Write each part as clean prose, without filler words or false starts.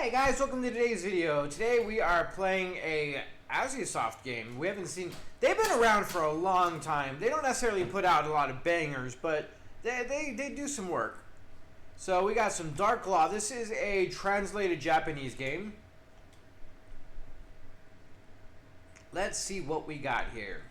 Hey guys, welcome to today's video. Today we are playing a Asiasoft game. We haven't seen... They've been around for a long time. They don't necessarily put out a lot of bangers, but they do some work. So we got some Dark Law. This is a translated Japanese game. Let's see what we got here.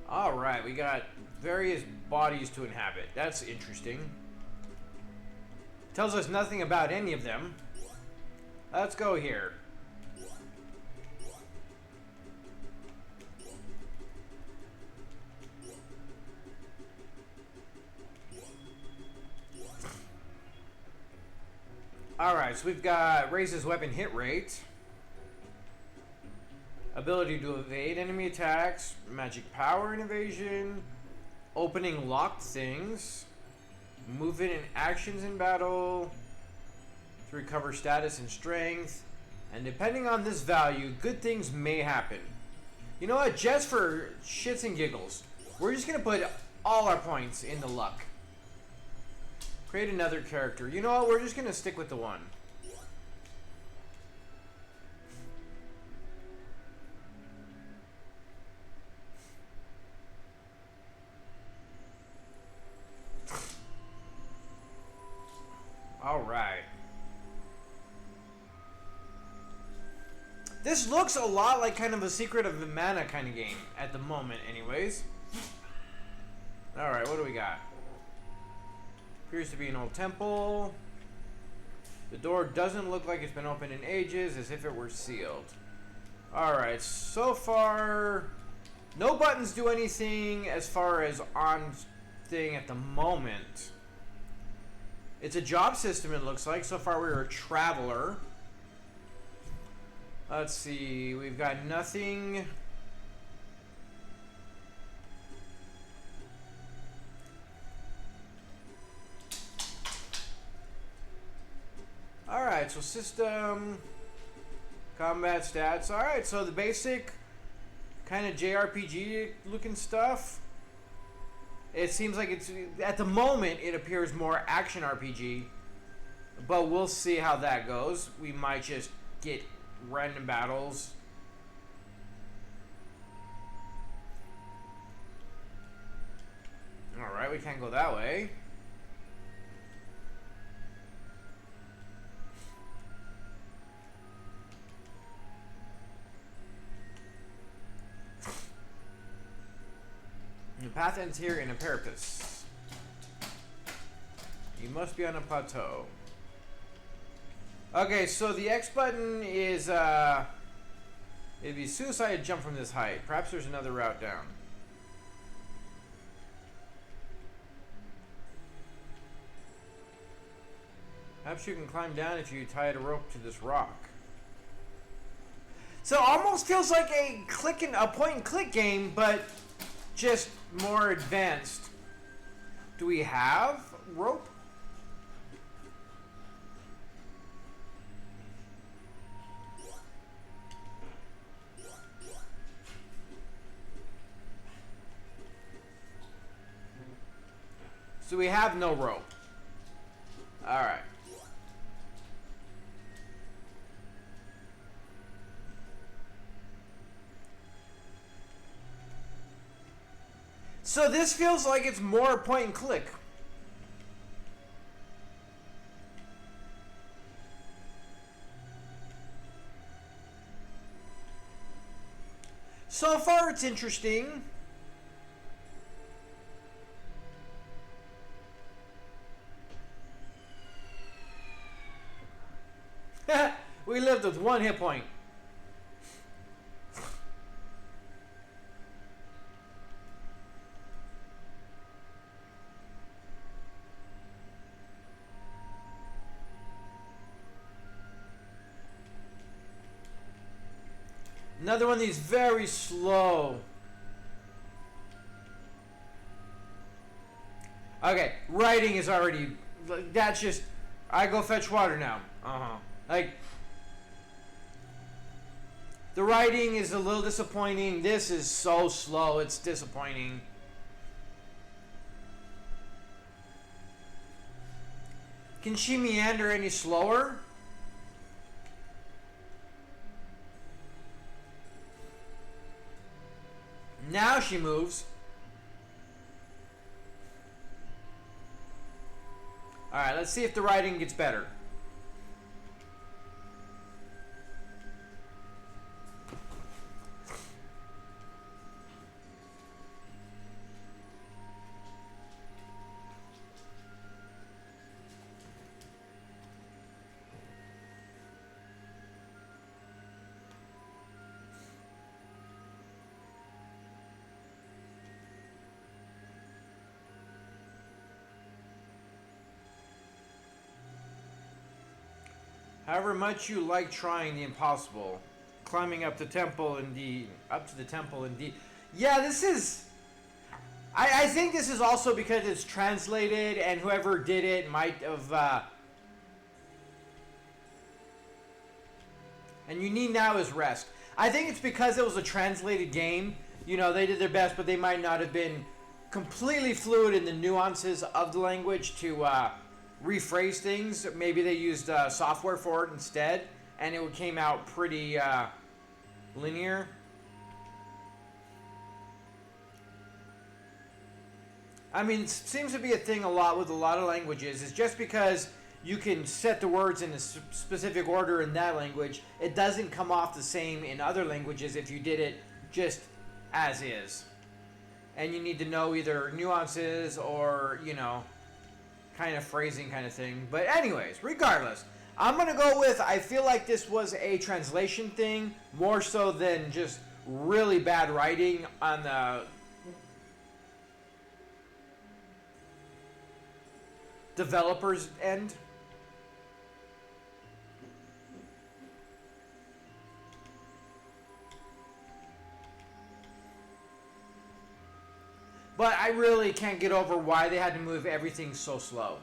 Alright, we got various bodies to inhabit. That's interesting. Tells us nothing about any of them. Let's go here. Alright, so we've got raises weapon hit rate. Ability to evade enemy attacks, magic power and evasion, opening locked things, movement and actions in battle, to recover status and strength, and depending on this value, good things may happen. You know what, just for shits and giggles, we're just going to put all our points into luck. Create another character. You know what, we're just going to stick with the one. Alright. This looks a lot like kind of a Secret of the Mana kind of game, at the moment anyways. Alright, what do we got? Appears to be an old temple. The door doesn't look like it's been opened in ages, as if it were sealed. Alright, so far... no buttons do anything as far as on thing at the moment. It's a job system, it looks like. So far, we're a traveler. Let's see. We've got nothing. Alright, so system. Combat stats. Alright, so the basic kind of JRPG looking stuff. It seems like it's, at the moment, it appears more action RPG, but we'll see how that goes. We might just get random battles. Alright, we can't go that way. The path ends here in a precipice. You must be on a plateau. Okay, so the X button is, it'd be suicide to jump from this height. Perhaps there's another route down. Perhaps you can climb down if you tie a rope to this rock. So it almost feels like a point and click game, but just more advanced. Do we have rope? So we have no rope. Alright. So this feels like it's more point and click. So far it's interesting. We lived with one hit point. Another one of these very slow. Okay, writing is already... that's just... I go fetch water now. Like... The writing is a little disappointing. This is so slow. It's disappointing. Can she meander any slower? Now she moves. Alright, let's see if the writing gets better. However much you like trying the impossible, climbing up to the temple indeed. Yeah, this is. I think this is also because it's translated, and whoever did it might have. And you need now is rest. I think it's because it was a translated game. You know, they did their best, but they might not have been completely fluid in the nuances of the language to rephrase things. Maybe they used software for it instead, and it came out pretty linear. I mean, it seems to be a thing a lot with a lot of languages. Is just because you can set the words in a specific order in that language, it doesn't come off the same in other languages if you did it just as is. And you need to know either nuances or, you know, kind of phrasing kind of thing. But anyways, regardless, I'm going to go with, I feel like this was a translation thing more so than just really bad writing on the developer's end. But I really can't get over why they had to move everything so slow.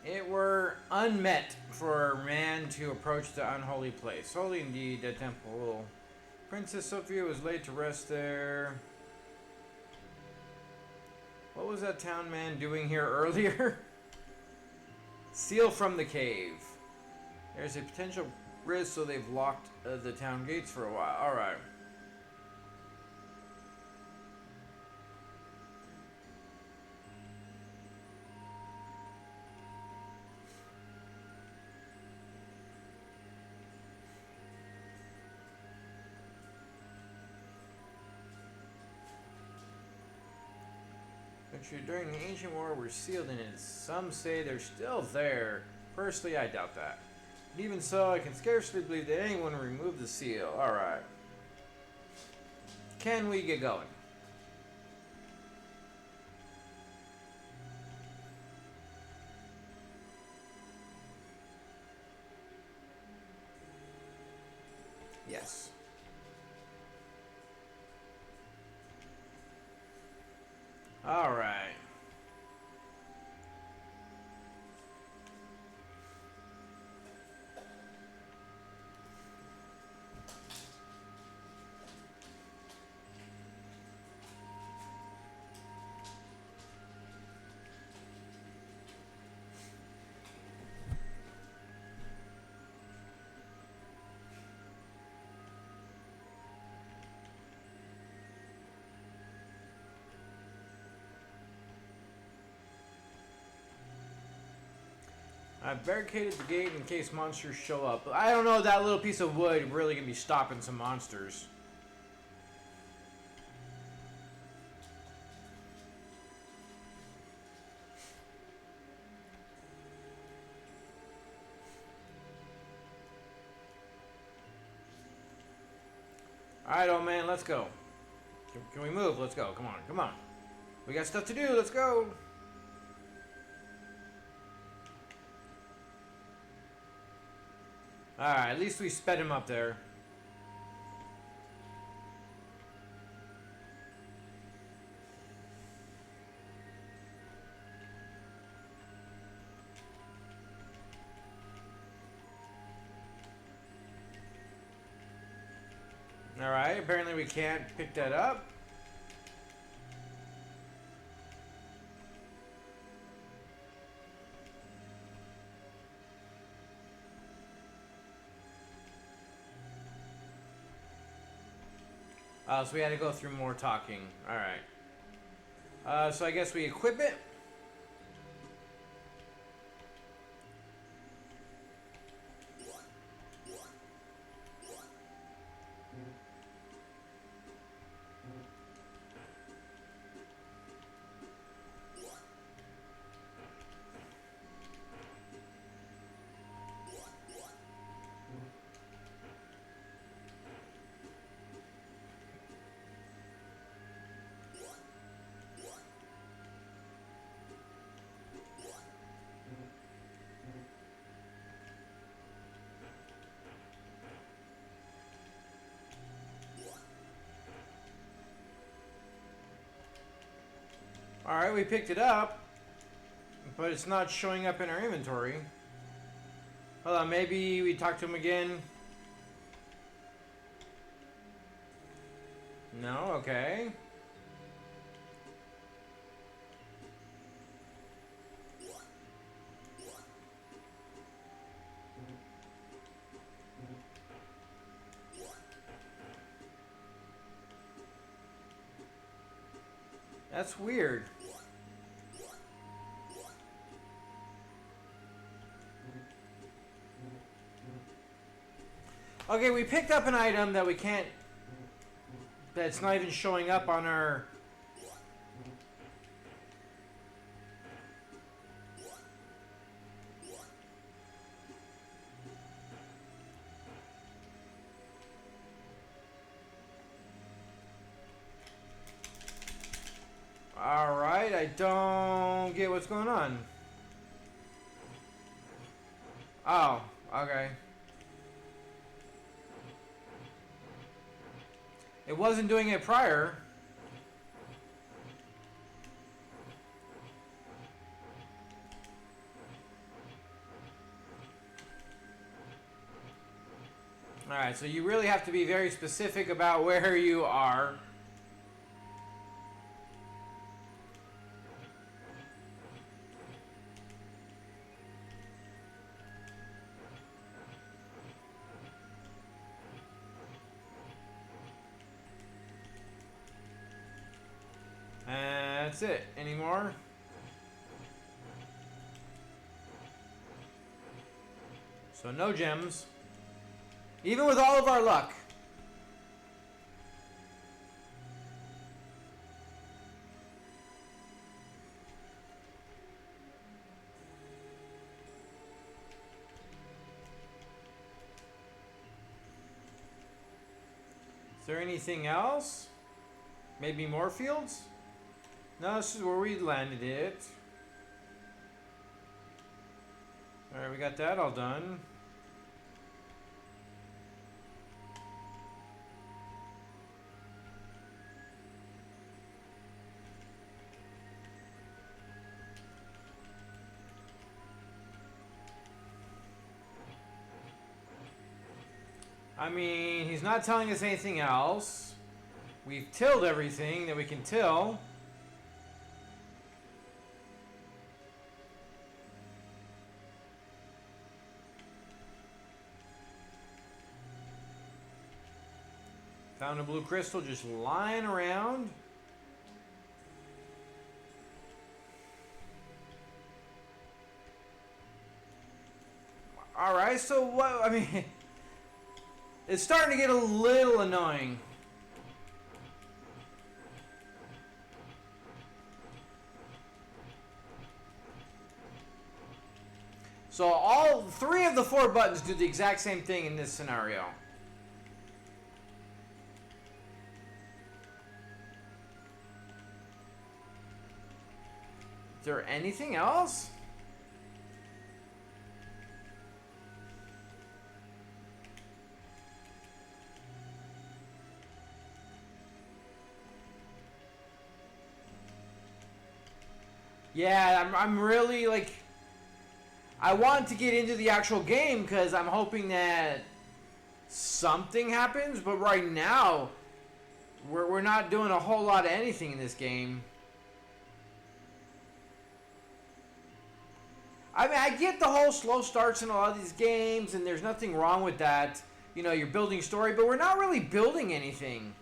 It were unmet for man to approach the unholy place. Holy indeed, the temple. Princess Sophia was laid to rest there. What was that town man doing here earlier? Seal from the cave. There's a potential risk, so they've locked the town gates for a while. Alright. During the ancient war were sealed in it. Some say they're still there. Personally, I doubt that. But even so, I can scarcely believe that anyone removed the seal. Alright. Can we get going? Yes. All right. I've barricaded the gate in case monsters show up. I don't know, that little piece of wood really gonna be stopping some monsters. Alright, old man, let's go. Can we move? Let's go. Come on, come on. We got stuff to do. Let's go. Alright, at least we sped him up there. Alright, apparently we can't pick that up. So we had to go through more talking. Alright. So I guess we equip it. Alright, we picked it up, but it's not showing up in our inventory. Hold on, maybe we talk to him again. No, okay. That's weird. Okay, we picked up an item that we can't... That's not even showing up on our... Alright, I don't get what's going on. Oh, okay. It wasn't doing it prior. Alright, so you really have to be very specific about where you are. That's it. Any more? So no gems. Even with all of our luck. Is there anything else? Maybe more fields? No, this is where we landed it. Alright, we got that all done. I mean, he's not telling us anything else. We've tilled everything that we can till. Found a blue crystal just lying around. Alright, so what, I mean, it's starting to get a little annoying. So all three of the four buttons do the exact same thing in this scenario. Is there anything else? Yeah, I'm really like, I want to get into the actual game because I'm hoping that something happens, but right now we're not doing a whole lot of anything in this game. I mean, I get the whole slow starts in a lot of these games, and there's nothing wrong with that. You know, you're building story, but we're not really building anything.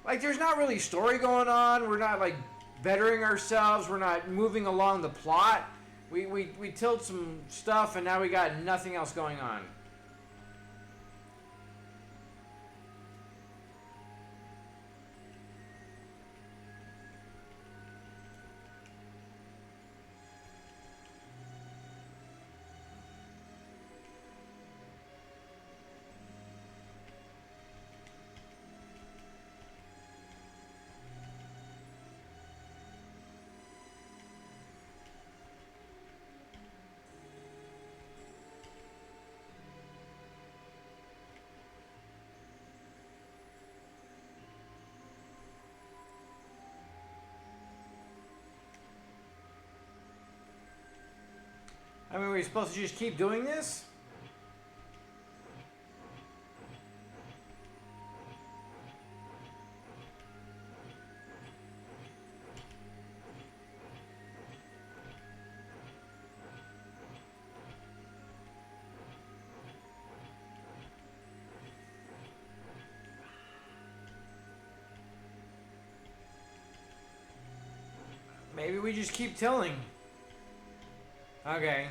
Like, there's not really story going on. We're not, like, bettering ourselves. We're not moving along the plot. We tilt some stuff, and now we got nothing else going on. I mean, we're supposed to just keep doing this? Maybe we just keep tilling. Okay.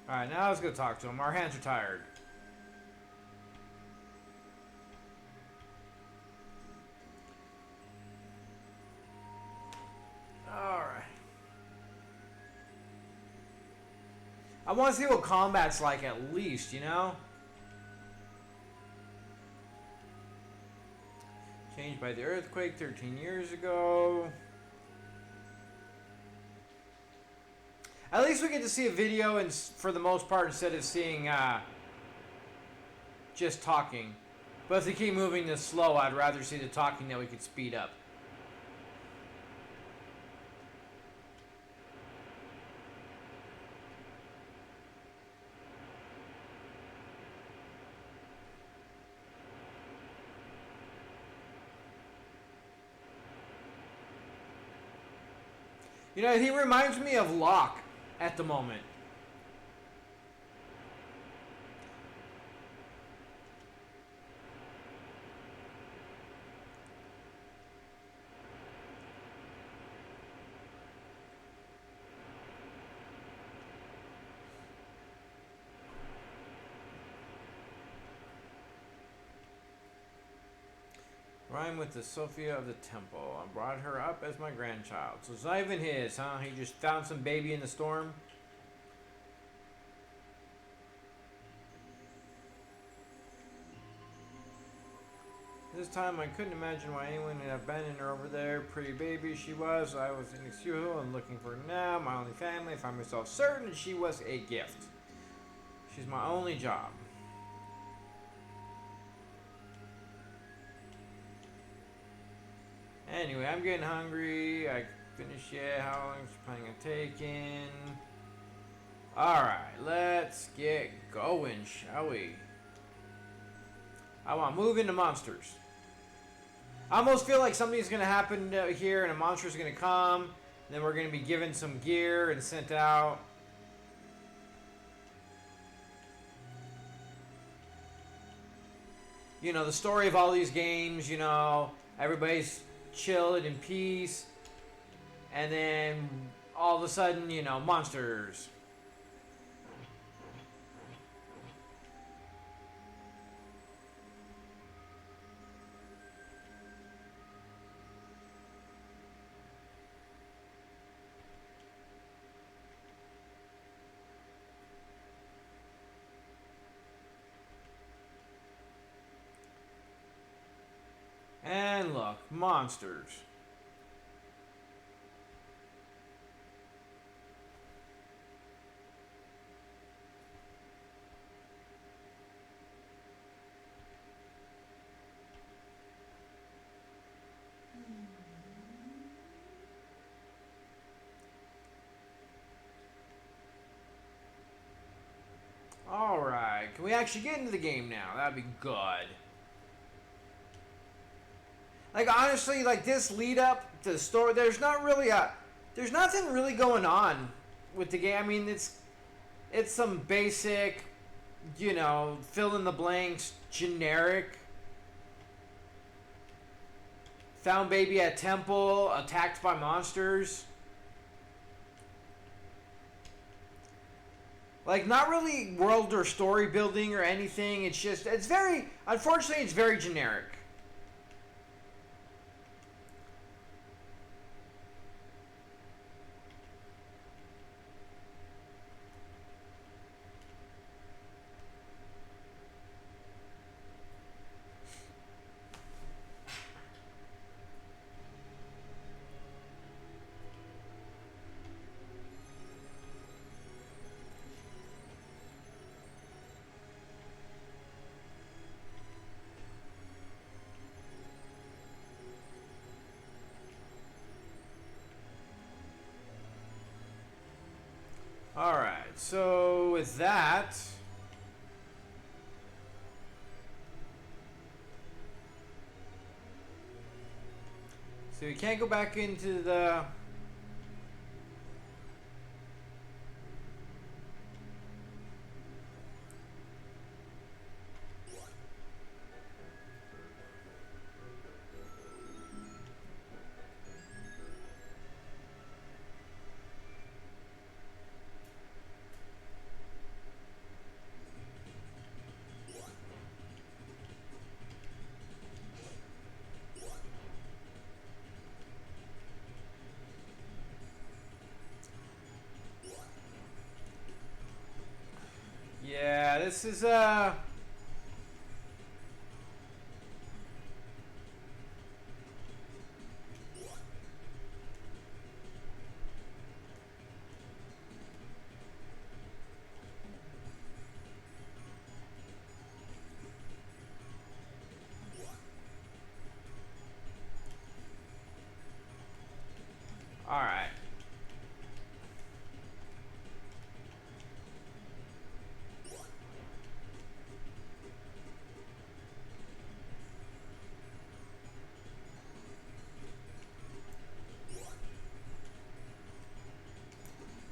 Alright, now let's go talk to him. Our hands are tired. Alright. I want to see what combat's like at least, you know? Changed by the earthquake 13 years ago. At least we get to see a video, and for the most part, instead of seeing just talking. But if they keep moving this slow, I'd rather see the talking that we could speed up. You know, he reminds me of Locke at the moment. Rhyme with the Sophia of the Temple. I brought her up as my grandchild. So it's not even his, huh? He just found some baby in the storm. This time I couldn't imagine why anyone would abandon her over there. Pretty baby she was. I was inexcusable and looking for her now. My only family. I found myself certain she was a gift. She's my only job. Anyway, I'm getting hungry. I finished yet. How long is she planning on taking? Alright, let's get going, shall we? I want to move into monsters. I almost feel like something's going to happen here and a monster's going to come. And then we're going to be given some gear and sent out. You know, the story of all these games, you know, everybody's chilled in peace, and then all of a sudden, you know, monsters. monsters. Alright, can we actually get into the game now? That'd be good. Like, honestly, like, this lead up to the story, there's nothing really going on with the game. I mean, it's some basic, you know, fill in the blanks, generic. Found baby at temple, attacked by monsters. Like, not really world or story building or anything. It's just, unfortunately, it's very generic. Alright, so with that, so we can't go back into the... Yeah, this is, alright.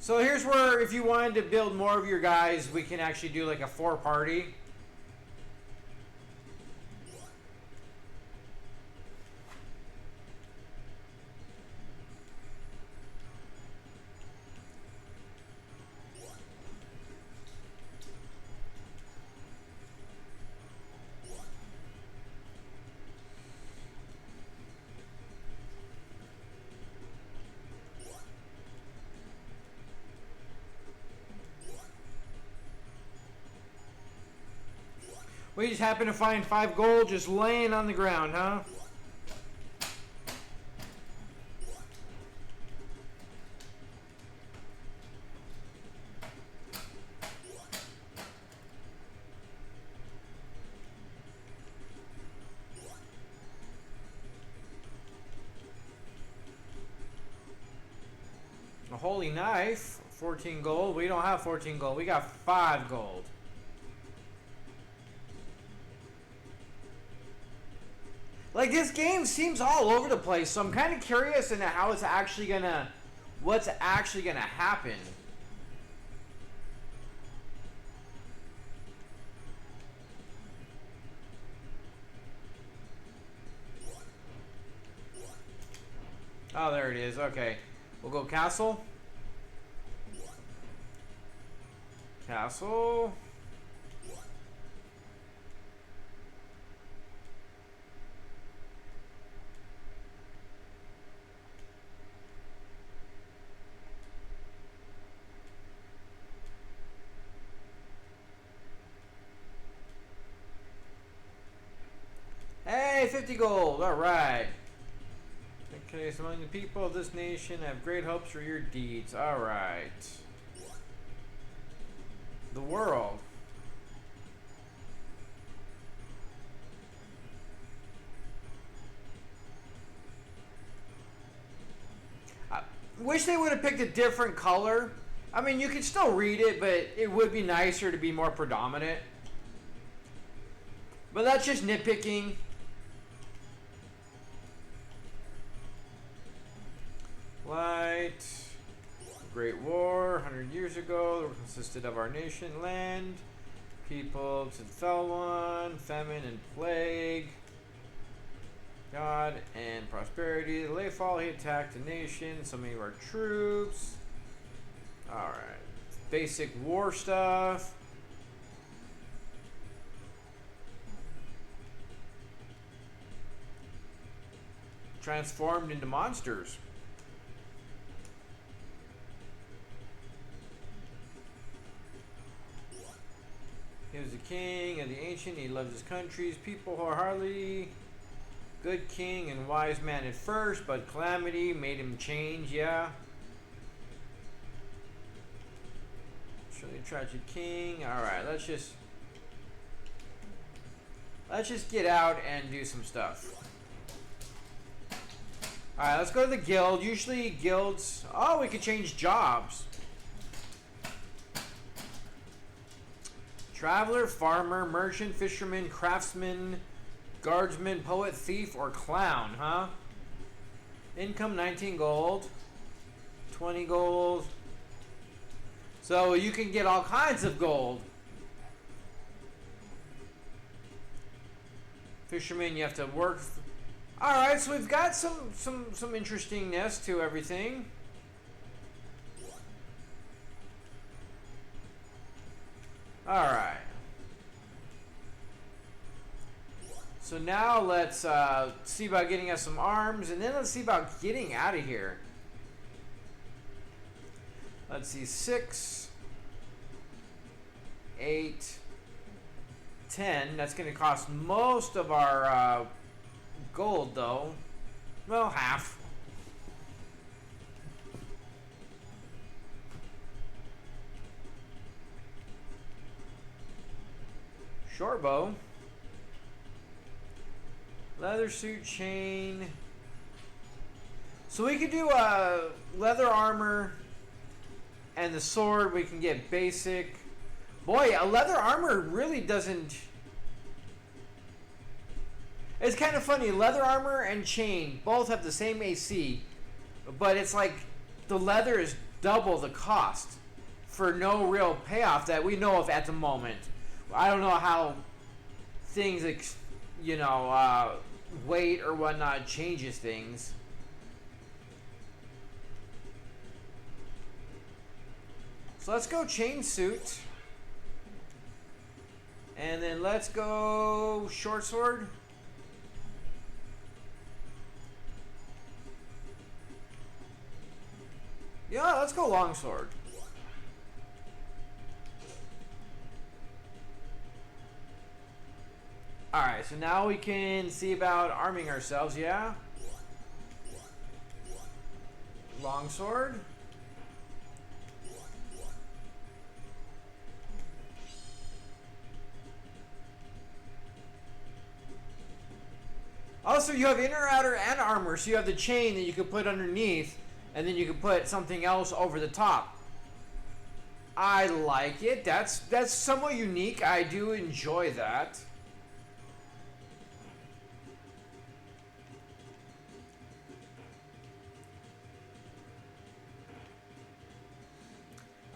So here's where, if you wanted to build more of your guys, we can actually do like a 4-party. We just happen to find 5 gold just laying on the ground, huh? A holy knife, 14 gold. We don't have 14 gold. We got 5 gold. Like, this game seems all over the place, so I'm kind of curious into how it's actually gonna... what's actually gonna happen. Oh, there it is. Okay. We'll go castle. Castle. Hey, 50 gold. All right. Okay, so among the people of this nation, I have great hopes for your deeds. Alright. The world. I wish they would have picked a different color. I mean, you could still read it, but it would be nicer to be more predominant. But that's just nitpicking. Light. Great War, 100 years ago, consisted of our nation, land, people to the fell one, famine and plague, God and prosperity. The late fall, he attacked the nation, so many of our troops. Alright. Basic war stuff. Transformed into monsters. He was the king of the ancient. He loved his country's people wholeheartedly. Good king and wise man at first, but calamity made him change, yeah. Surely tragic king. Alright, let's just get out and do some stuff. Alright, let's go to the guild. Usually guilds... Oh, we could change jobs. Traveler, farmer, merchant, fisherman, craftsman, guardsman, poet, thief, or clown, huh? Income 19 gold. 20 gold. So you can get all kinds of gold. Fisherman, you have to work. Alright, so we've got some interestingness to everything. Alright. So now let's see about getting us some arms, and then let's see about getting out of here. Let's see, 6, 8, 10. That's going to cost most of our gold, though. Well, half. Short bow. Leather suit, chain. So we could do leather armor and the sword. We can get basic. Boy, a leather armor really doesn't... It's kind of funny. Leather armor and chain both have the same AC, but it's like the leather is double the cost for no real payoff that we know of at the moment. I don't know how things, you know, weight or whatnot changes things. So let's go chain suit. And then let's go short sword. Yeah, let's go long sword. Alright, so now we can see about arming ourselves, yeah? Longsword. Also, you have inner, outer, and armor, so you have the chain that you can put underneath, and then you can put something else over the top. I like it. That's somewhat unique. I do enjoy that.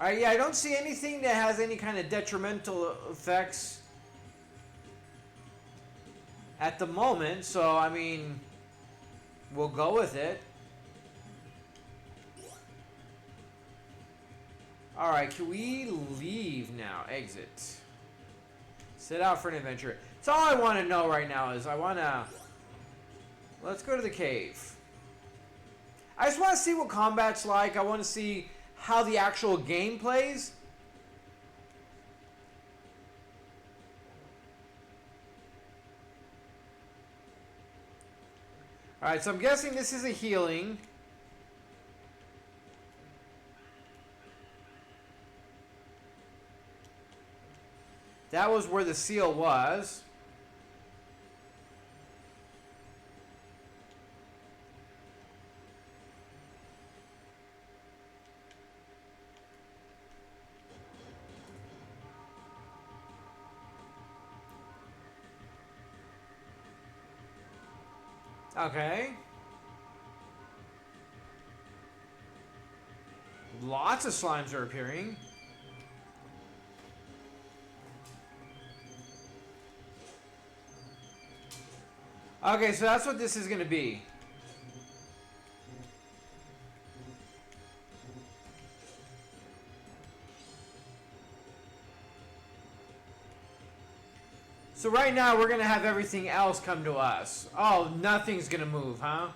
Alright, yeah, I don't see anything that has any kind of detrimental effects at the moment, so, I mean, we'll go with it. Alright, can we leave now? Exit. Set out for an adventure. That's all I want to know right now is I want to... Let's go to the cave. I just want to see what combat's like. I want to see how the actual game plays. Alright, so I'm guessing this is a healing. That was where the seal was. Okay. Lots of slimes are appearing. Okay, so that's what this is going to be. So right now we're going to have everything else come to us. Oh, nothing's going to move, huh?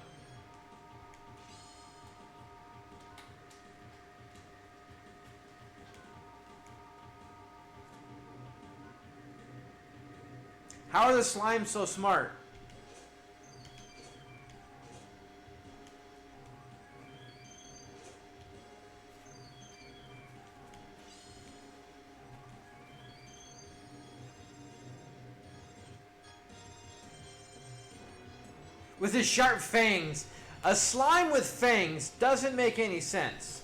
How are the slimes so smart? With his sharp fangs. A slime with fangs doesn't make any sense.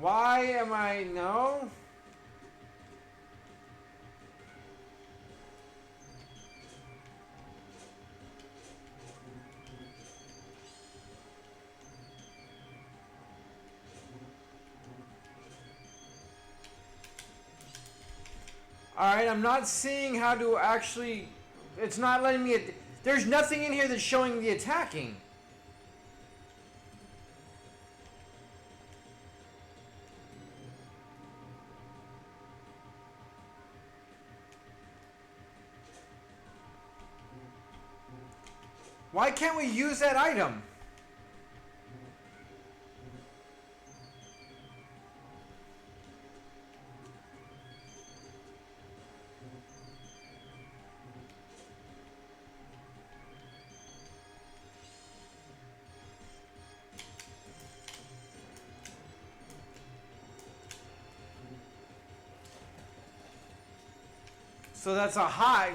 Why am I... No? Alright, I'm not seeing how to actually... It's not letting me... There's nothing in here that's showing the attacking. Why can't we use that item? So that's a high.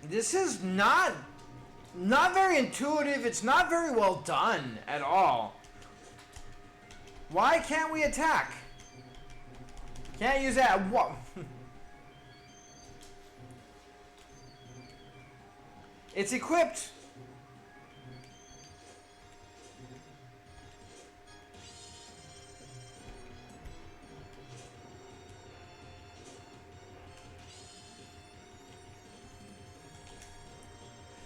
This is not very intuitive. It's not very well done at all. Why can't we attack? Can't use that. What? It's equipped.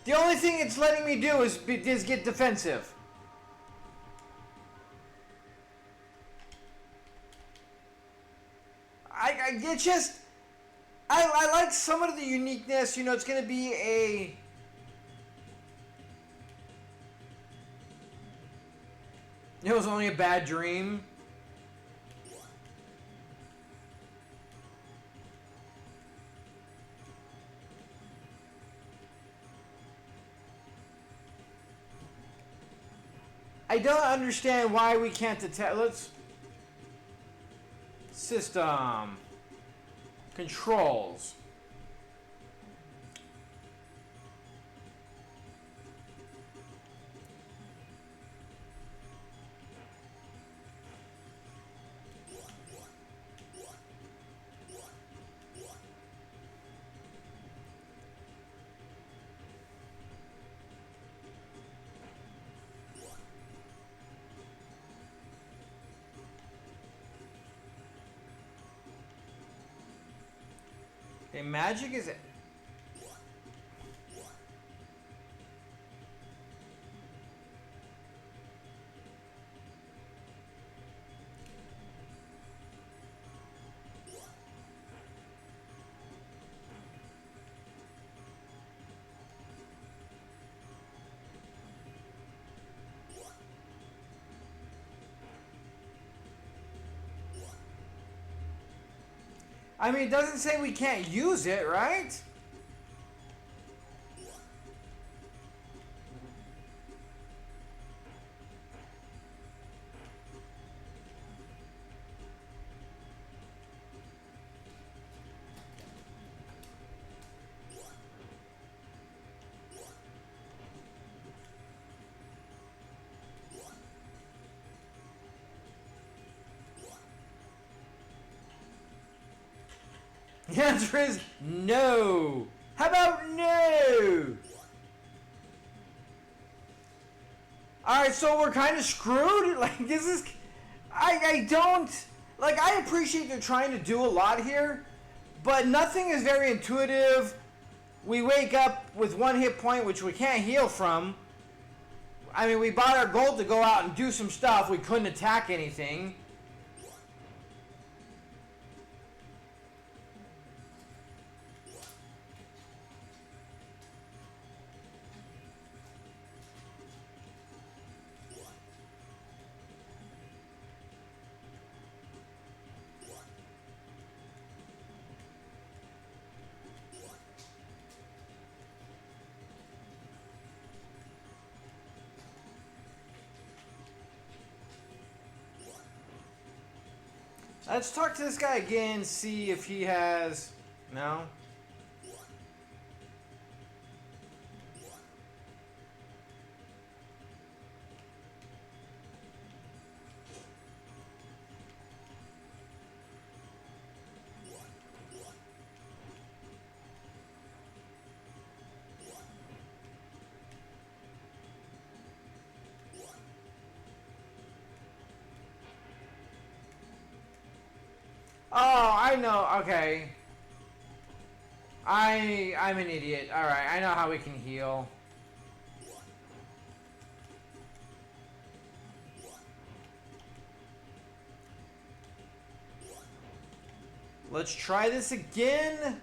The only thing it's letting me do is get defensive. It just... I like some of the uniqueness. You know, it's going to be a... It was only a bad dream. I don't understand why we can't attack. Let's... System. Controls. Okay, magic is... I mean, it doesn't say we can't use it, right? The answer is no. How about no? Alright, so we're kind of screwed? Like, is this... I don't... Like, I appreciate they're trying to do a lot here, but nothing is very intuitive. We wake up with 1 hit point, which we can't heal from. I mean, we bought our gold to go out and do some stuff. We couldn't attack anything. Let's talk to this guy again, see if he has... No? Oh, I know. Okay. I'm an idiot. Alright, I know how we can heal. Let's try this again.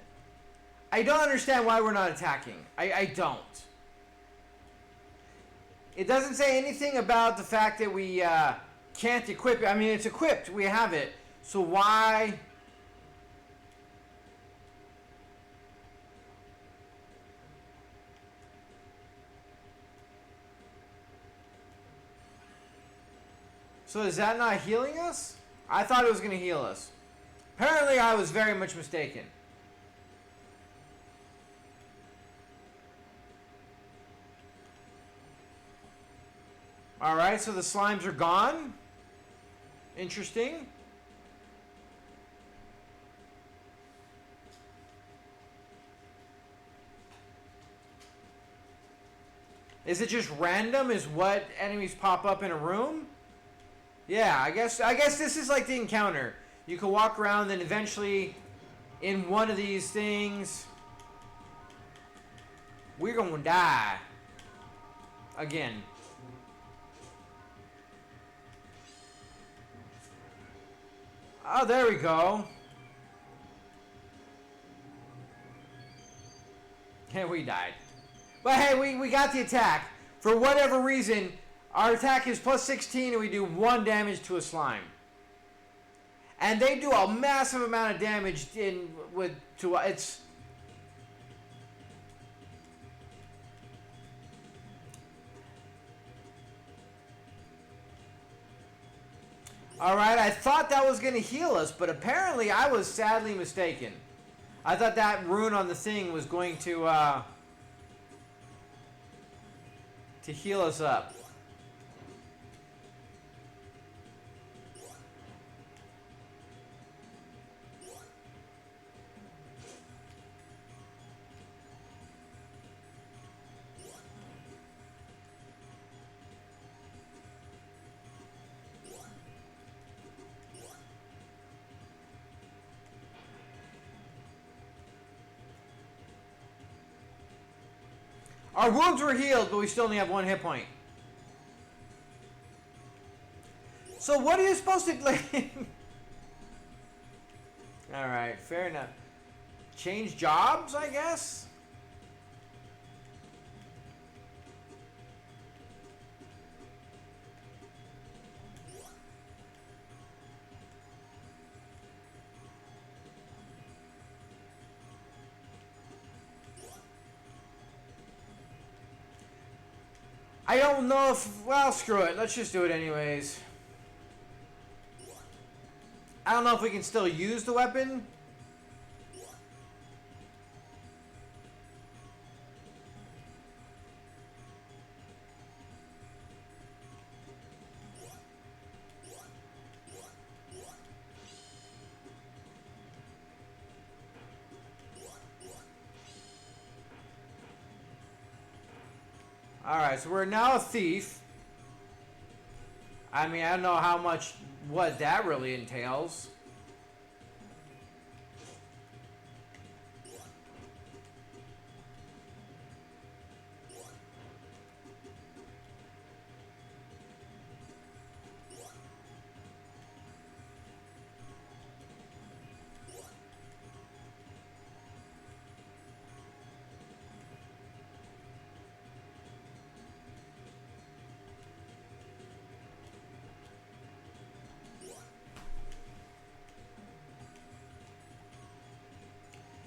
I don't understand why we're not attacking. I don't. It doesn't say anything about the fact that we can't equip it. I mean, it's equipped. We have it. So why... So is that not healing us? I thought it was going to heal us. Apparently I was very much mistaken. Alright, so the slimes are gone. Interesting. Is it just random? Is what enemies pop up in a room? Yeah, I guess this is like the encounter. You can walk around and eventually in one of these things we're gonna die. Again. Oh, there we go. And we died. But hey, we got the attack. For whatever reason, our attack is plus 16 and we do 1 damage to a slime. And they do a massive amount of damage it's... Alright, I thought that was going to heal us, but apparently I was sadly mistaken. I thought that rune on the thing was going to heal us up. Our wounds were healed, but we still only have 1 hit point. So what are you supposed to... Alright, fair enough. Change jobs, I guess? I don't know if... Well, screw it. Let's just do it anyways. I don't know if we can still use the weapon. Alright, so we're now a thief. I mean, I don't know how much, what that really entails.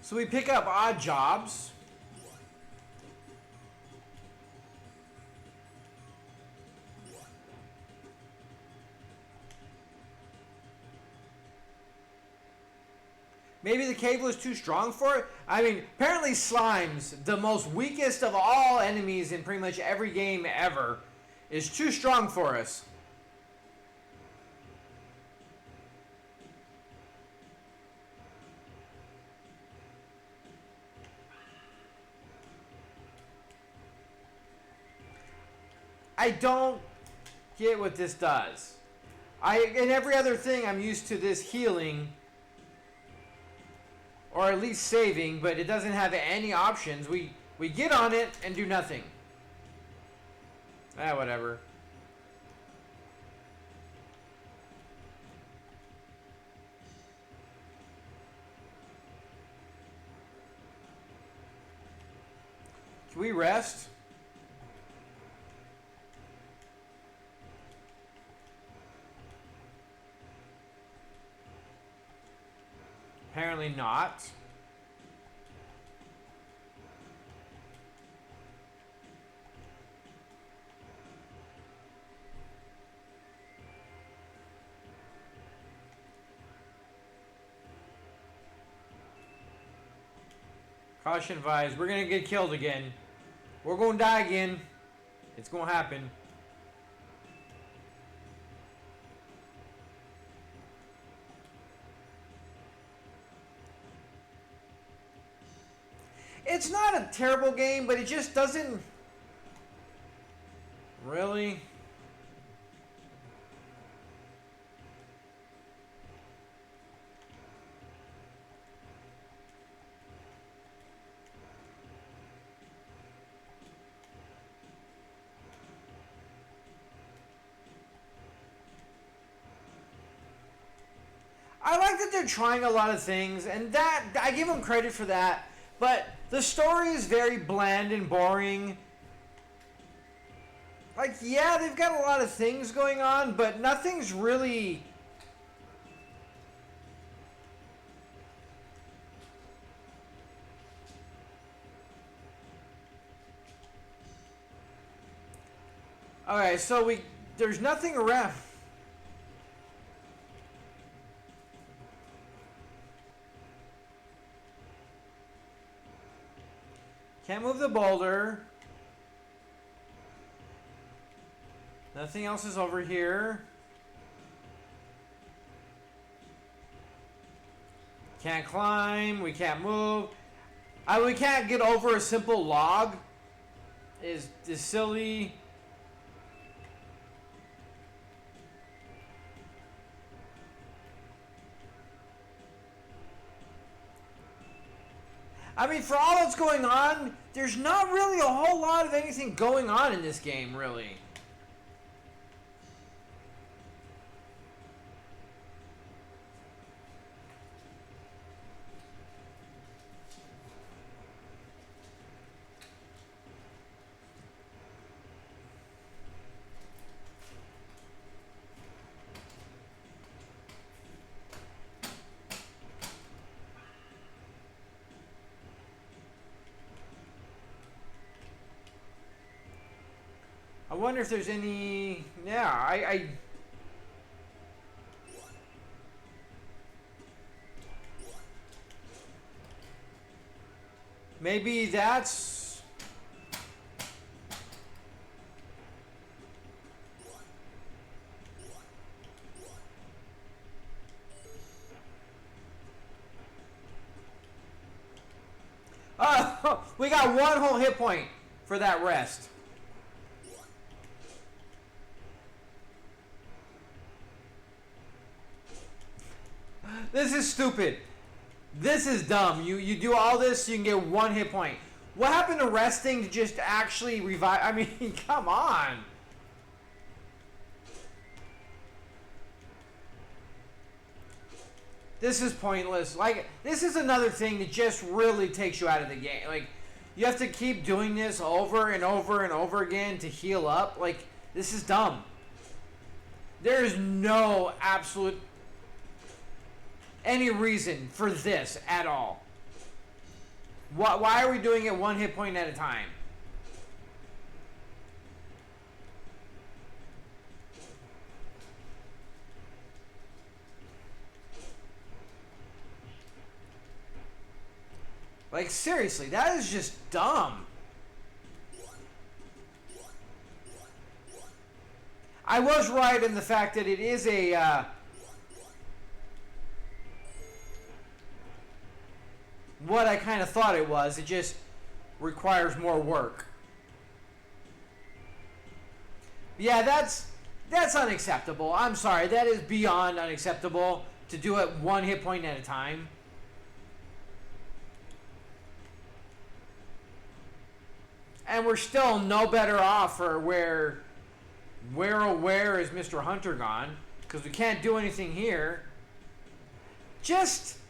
So we pick up odd jobs. Maybe the cave was too strong for it? I mean, apparently Slime's, the most weakest of all enemies in pretty much every game ever, is too strong for us. I don't get what this does. In every other thing, I'm used to this healing, or at least saving, but it doesn't have any options. We get on it and do nothing. Ah, whatever. Can we rest? Apparently not. Caution advised. We're gonna get killed again. We're gonna die again. It's gonna happen. It's not a terrible game, but it just doesn't... Really? I like that they're trying a lot of things, and that I give them credit for that. But the story is very bland and boring. Like, yeah, they've got a lot of things going on, but nothing's really... Okay, so there's nothing around. Can't move the boulder. Nothing else is over here. Can't climb. We can't move. We can't get over a simple log. Is silly. I mean, for all that's going on, there's not really a whole lot of anything going on in this game, really. I wonder if there's any... Yeah, I maybe that's... Oh, we got one whole hit point for that rest. This is stupid. This is dumb. You do all this, you can get one hit point. What happened to resting to just actually revive? I mean, come on. This is pointless. Like, this is another thing that just really takes you out of the game. Like, you have to keep doing this over and over and over again to heal up. Like, this is dumb. There is no absolute any reason for this at all. Why are we doing it one hit point at a time? Like, seriously, that is just dumb. I was right in the fact that it is a... what I kind of thought it was. It just requires more work. Yeah, that's unacceptable. I'm sorry. That is beyond unacceptable to do it one hit point at a time. And we're still no better off for where is Mr. Hunter gone? Because we can't do anything here. Just...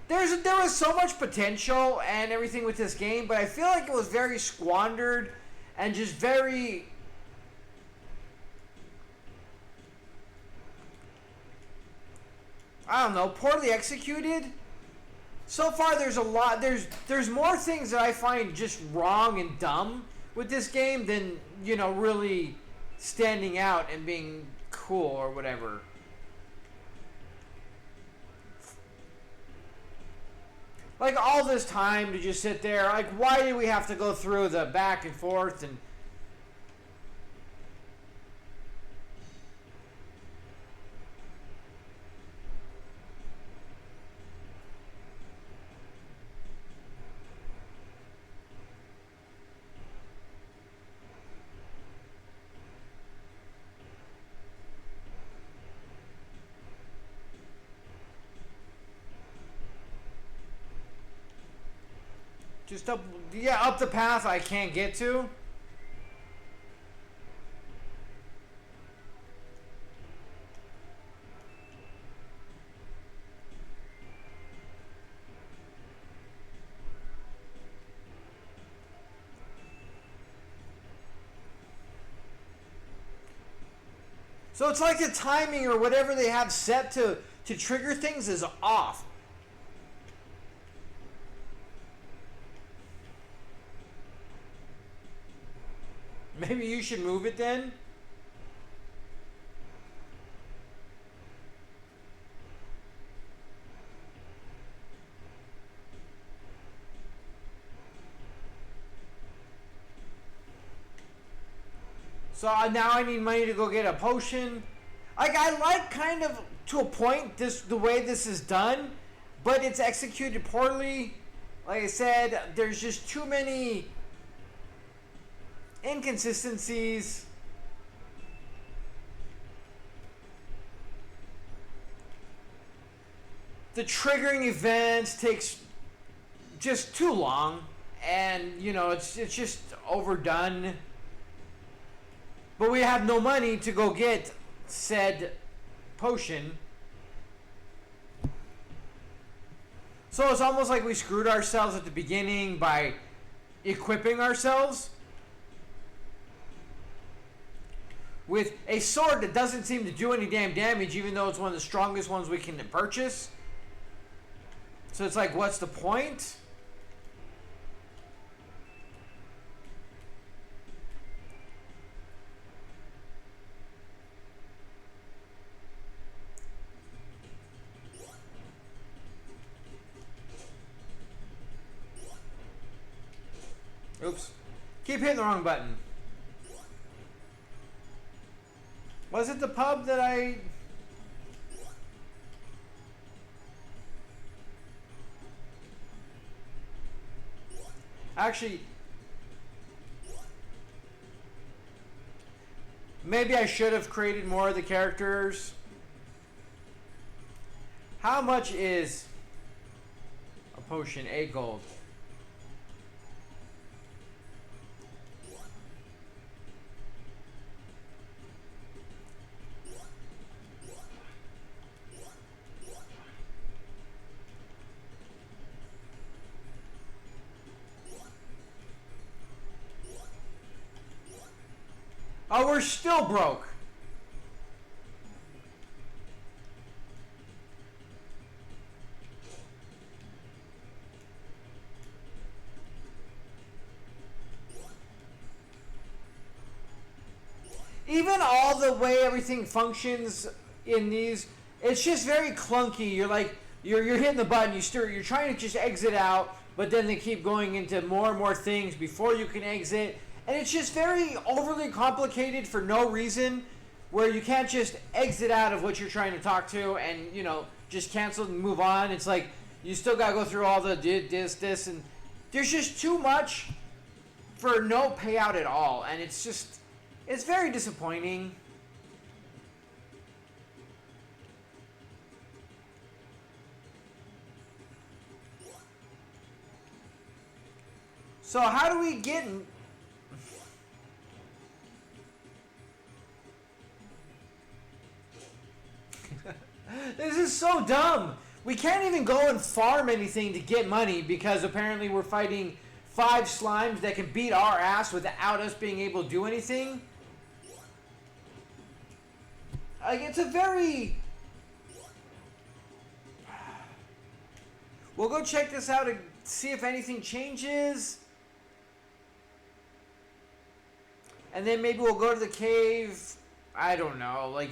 There was so much potential and everything with this game, but I feel like it was very squandered and just very... I don't know, poorly executed. So far, there's a lot. There's more things that I find just wrong and dumb with this game than, you know, really standing out and being cool or whatever. Like, all this time to just sit there, like, why do we have to go through the back and forth and... Just up, yeah, up the path I can't get to. So it's like the timing or whatever they have set to trigger things is off. Maybe you should move it then? So now I need money to go get a potion. Like, I like kind of, to a point, the way this is done, but it's executed poorly. Like I said, there's just too many inconsistencies. The triggering event takes just too long, and you know it's just overdone. But we have no money to go get said potion. So it's almost like we screwed ourselves at the beginning by equipping ourselves with a sword that doesn't seem to do any damn damage, even though it's one of the strongest ones we can purchase. So it's like, what's the point? Oops. Keep hitting the wrong button. Was it the pub that I... Actually... Maybe I should have created more of the characters. How much is a potion? 8 gold. Oh, we're still broke. Even all the way everything functions in these, it's just very clunky. You're like, you're hitting the button, you're trying to just exit out, but then they keep going into more and more things before you can exit. And it's just very overly complicated for no reason, where you can't just exit out of what you're trying to talk to and, you know, just cancel and move on. It's like, you still gotta go through all the this, and there's just too much for no payout at all. And it's just, it's very disappointing. So how do we get... This is so dumb. We can't even go and farm anything to get money because apparently we're fighting 5 slimes that can beat our ass without us being able to do anything. Like, it's a very... We'll go check this out and see if anything changes. And then maybe we'll go to the cave. I don't know. Like,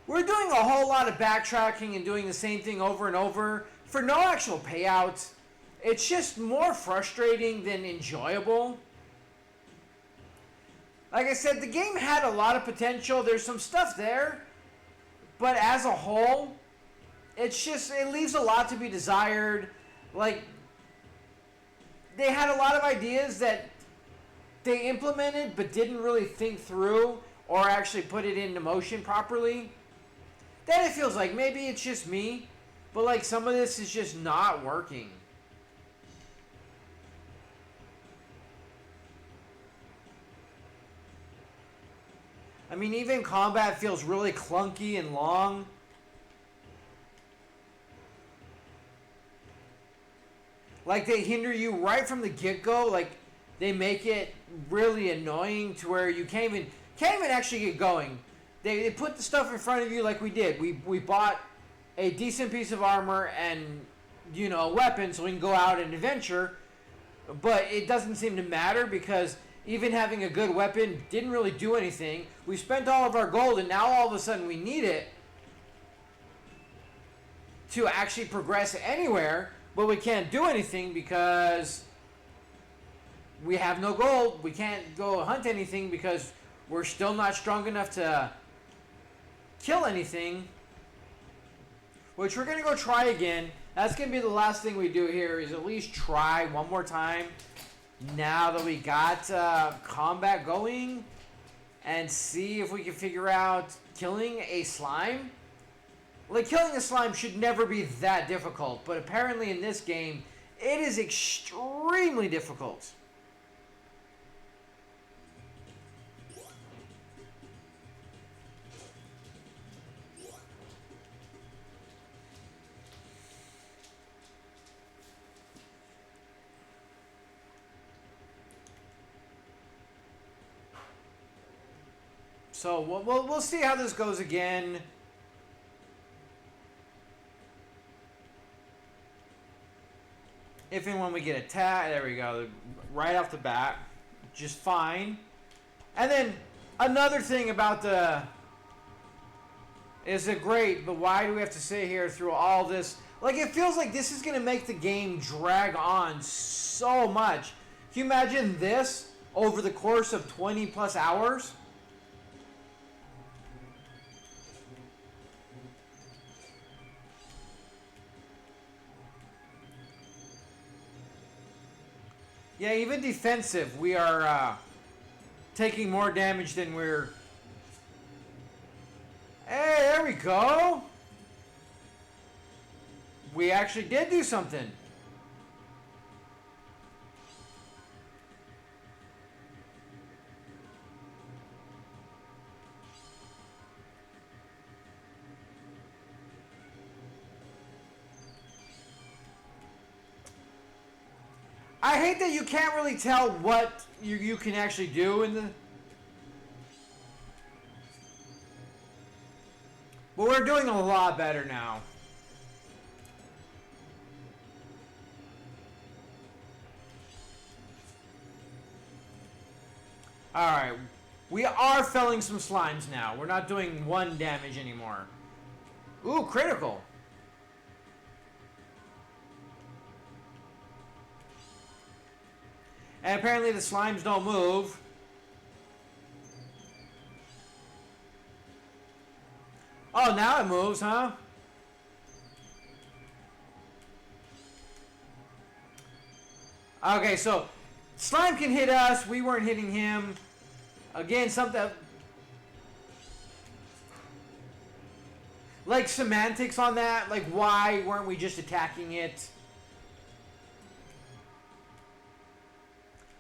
we're doing a whole lot of backtracking and doing the same thing over and over for no actual payout. It's just more frustrating than enjoyable. Like I said, the game had a lot of potential. There's some stuff there. But as a whole, it's just, it leaves a lot to be desired. Like, they had a lot of ideas that they implemented but didn't really think through or actually put it into motion properly. Then it feels like maybe it's just me, but like some of this is just not working. I mean, even combat feels really clunky and long. Like they hinder you right from the get-go. Like they make it really annoying to where you can't even actually get going. They put the stuff in front of you like we did. We bought a decent piece of armor and, you know, a weapon so we can go out and adventure. But it doesn't seem to matter because even having a good weapon didn't really do anything. We spent all of our gold and now all of a sudden we need it to actually progress anywhere. But we can't do anything because we have no gold. We can't go hunt anything because we're still not strong enough to kill anything, which we're going to go try again. That's going to be the last thing we do here, is at least try one more time now that we got combat going, and see if we can figure out killing a slime. Like, killing a slime should never be that difficult, but apparently in this game it is extremely difficult. So we'll see how this goes again. If and when we get attacked, there we go, right off the bat, just fine. And then another thing about the, is it great, but why do we have to sit here through all this? Like, it feels like this is going to make the game drag on so much. Can you imagine this over the course of 20 plus hours? Yeah, even defensive, we are taking more damage than we're... Hey, there we go! We actually did do something. I hate that you can't really tell what you can actually do in the... But we're doing a lot better now. Alright. We are felling some slimes now. We're not doing 1 damage anymore. Ooh, critical. And apparently the slimes don't move. Oh, now it moves, huh? Okay, so slime can hit us. We weren't hitting him. Again, something... Like semantics on that. Like, why weren't we just attacking it?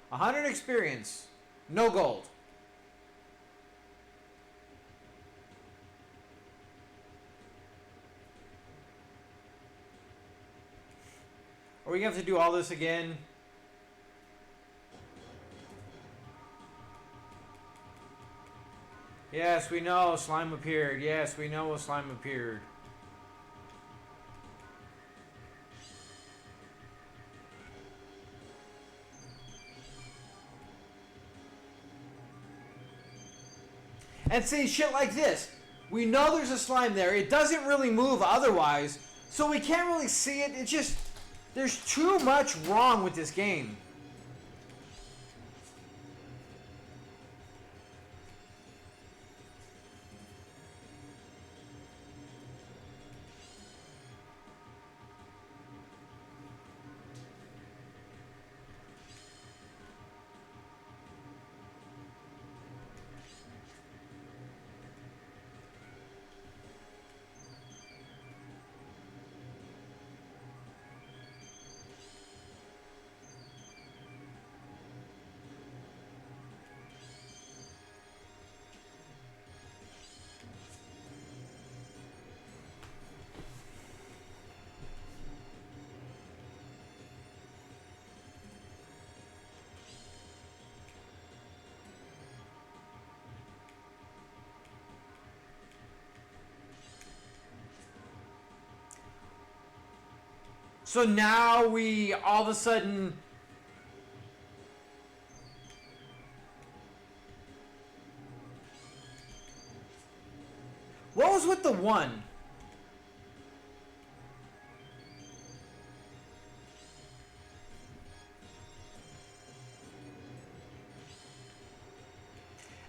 100 experience. No gold. Are we going to have to do all this again? Yes, we know slime appeared. Yes, we know a slime appeared. And see, shit like this. We know there's a slime there. It doesn't really move otherwise. So we can't really see it. It's just... There's too much wrong with this game. So now we all of a sudden... What was with the 1?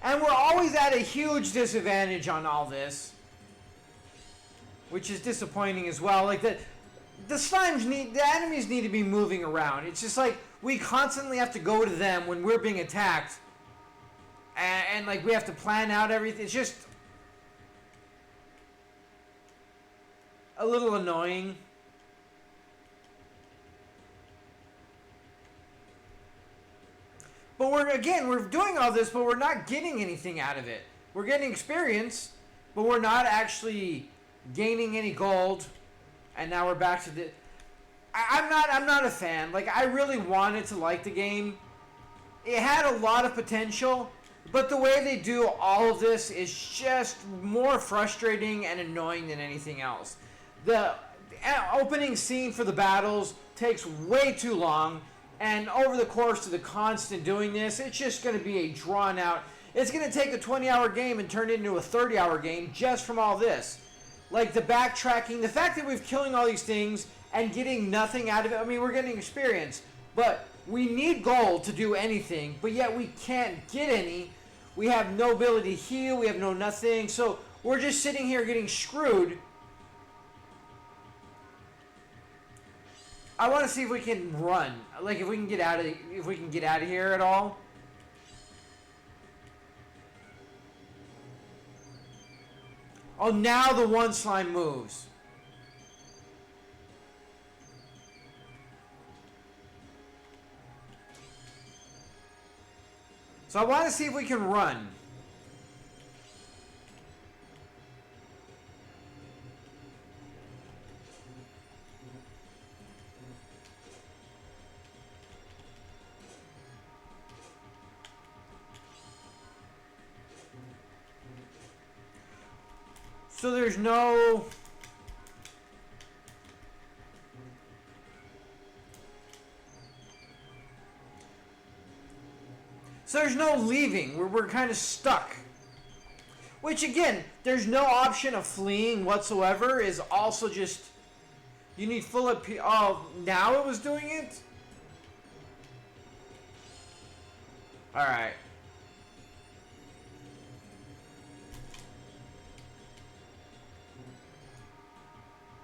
And we're always at a huge disadvantage on all this. Which is disappointing as well. Like the slimes the enemies need to be moving around. It's just like we constantly have to go to them when we're being attacked. And like we have to plan out everything. It's just a little annoying. But we're doing all this, but we're not getting anything out of it. We're getting experience, but we're not actually gaining any gold. And now we're back to the... I'm not a fan. Like, I really wanted to like the game. It had a lot of potential, but the way they do all of this is just more frustrating and annoying than anything else. The opening scene for the battles takes way too long, and over the course of the constant doing this, it's just going to be a drawn out... It's going to take a 20-hour game and turn it into a 30-hour game just from all this. Like the backtracking, the fact that we're killing all these things and getting nothing out of it. I mean, we're getting experience, but We need gold to do anything, but yet we can't get any. We have no ability to heal. We have no nothing. So we're just sitting here getting screwed. I want to see if we can run. Like if we can get out of here at all. Oh, now the one slime moves. So I want to see if we can run. So there's no... So there's no leaving. We're kind of stuck. Which again, there's no option of fleeing whatsoever. Is also just... You need full AP... Oh, now it was doing it? Alright.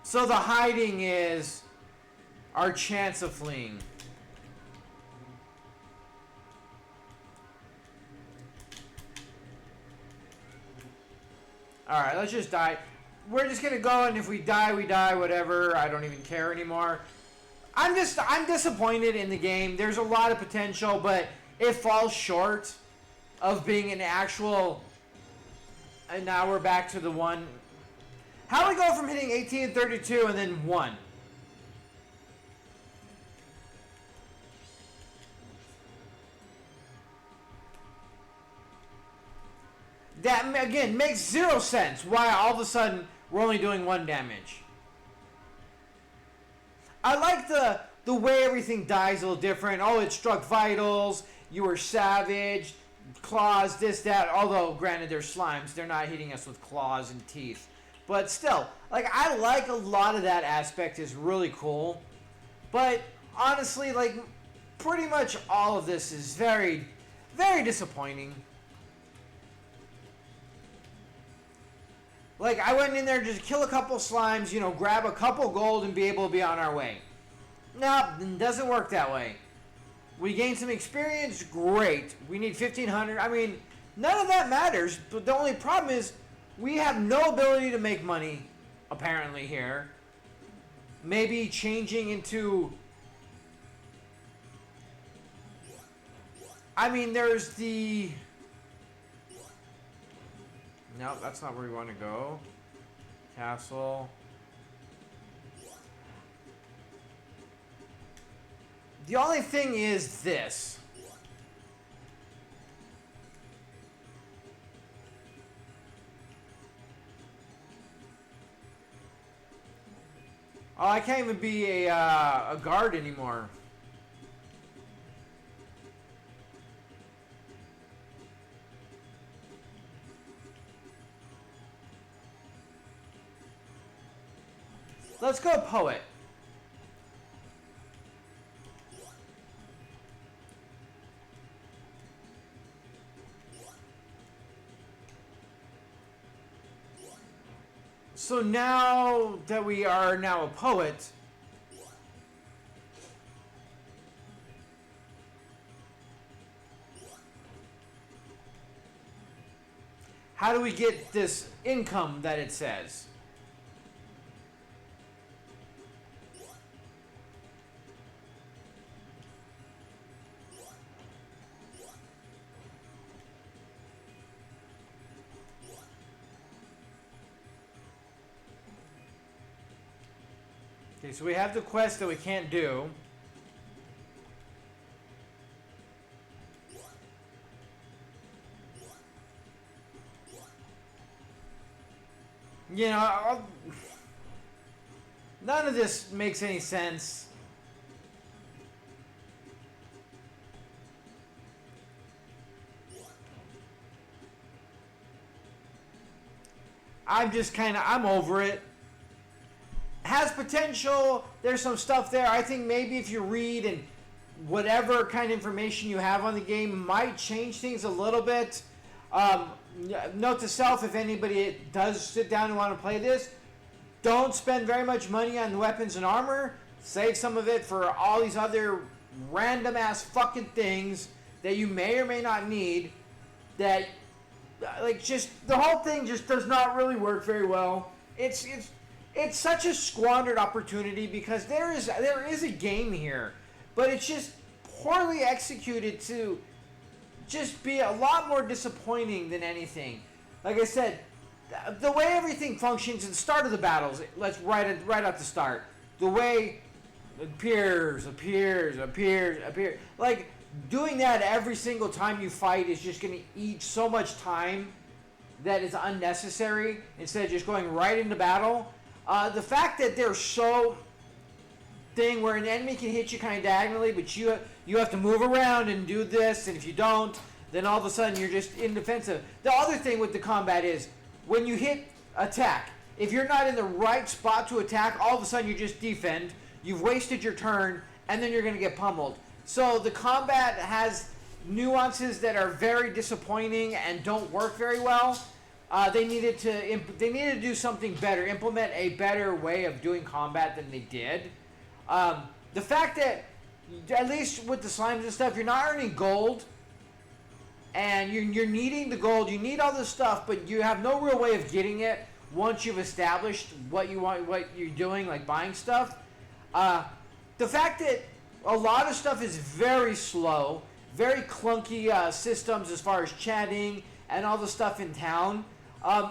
So the hiding is our chance of fleeing. Alright, let's just die. We're just gonna go, and if we die, we die, whatever. I don't even care anymore. I'm disappointed in the game. There's a lot of potential, but it falls short of being an actual... And now we're back to the one... How do we go from hitting 18 and 32 and then 1? That, again, makes 0 sense. Why all of a sudden we're only doing 1 damage. I like the way everything dies a little different. Oh, it struck vitals. You were savage. Claws, this, that. Although, granted, they're slimes. They're not hitting us with claws and teeth. But still, like, I like a lot of that aspect is really cool. But, honestly, like, pretty much all of this is very, very disappointing. Like, I went in there just to kill a couple slimes, you know, grab a couple gold and be able to be on our way. Nope, it doesn't work that way. We gain some experience, great. We need 1,500. I mean, none of that matters, but the only problem is we have no ability to make money, apparently, here. Maybe changing into... I mean, there's the... No, that's not where we want to go. Castle. The only thing is this. Oh, I can't even be a guard anymore. Let's go poet. So now that we are now a poet, how do we get this income that it says? Okay, so we have the quest that we can't do. You know, none of this makes any sense. I'm over it. Has potential. There's some stuff there. I think maybe if you read and whatever kind of information you have on the game might change things a little bit. Note to self, if anybody does sit down and want to play this, don't spend very much money on weapons and armor. Save some of it for all these other random ass fucking things that you may or may not need. That, like, just the whole thing just does not really work very well. It's such a squandered opportunity because there is a game here, but it's just poorly executed to just be a lot more disappointing than anything. Like I said, the way everything functions at the start of the battles, let's right at the start, the way appears. Like, doing that every single time you fight is just going to eat so much time that is unnecessary instead of just going right into battle. The fact that they're so thing where an enemy can hit you kind of diagonally, but you have to move around and do this, and if you don't, then all of a sudden you're just indefensive. The other thing with the combat is when you hit attack, if you're not in the right spot to attack, all of a sudden you just defend. You've wasted your turn, and then you're going to get pummeled. So the combat has nuances that are very disappointing and don't work very well. They needed to do something better, implement a better way of doing combat than they did. The fact that, at least with the slimes and stuff, you're not earning gold, and you're needing the gold. You need all this stuff, but you have no real way of getting it once you've established what you want, what you're doing, like buying stuff. The fact that a lot of stuff is very slow, very clunky systems as far as chatting and all the stuff in town.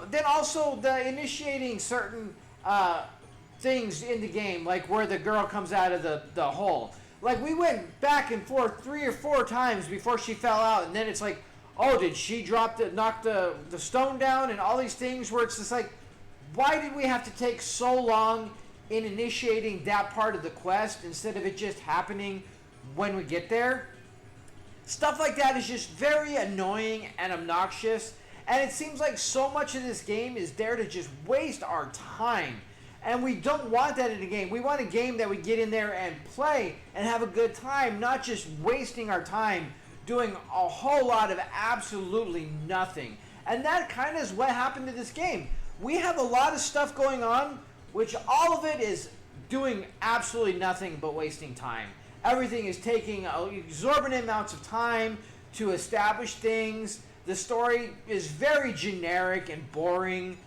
Then also the initiating certain things in the game, like where the girl comes out of the hole. Like, we went back and forth 3 or 4 times before she fell out, and then it's like, oh, did she knock the stone down, and all these things where it's just like, why did we have to take so long in initiating that part of the quest instead of it just happening when we get there? Stuff like that is just very annoying and obnoxious, and it seems like so much of this game is there to just waste our time. And we don't want that in a game. We want a game that we get in there and play and have a good time, not just wasting our time doing a whole lot of absolutely nothing. And that kind of is what happened to this game. We have a lot of stuff going on, which all of it is doing absolutely nothing but wasting time. Everything is taking exorbitant amounts of time to establish things. The story is very generic and boring,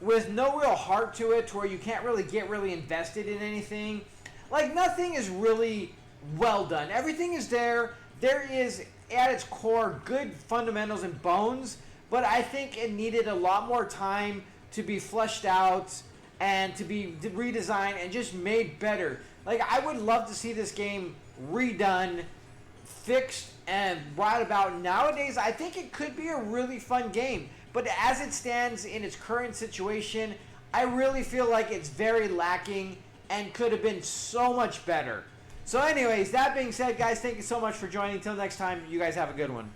with no real heart to it, to where you can't really get really invested in anything. Like, nothing is really well done. Everything is there. There is, at its core, good fundamentals and bones, but I think it needed a lot more time to be fleshed out and to be redesigned and just made better. Like, I would love to see this game redone, fixed, and right about nowadays. I think it could be a really fun game. But as it stands in its current situation, I really feel like it's very lacking and could have been so much better. So anyways, that being said, guys, thank you so much for joining. Until next time, you guys have a good one.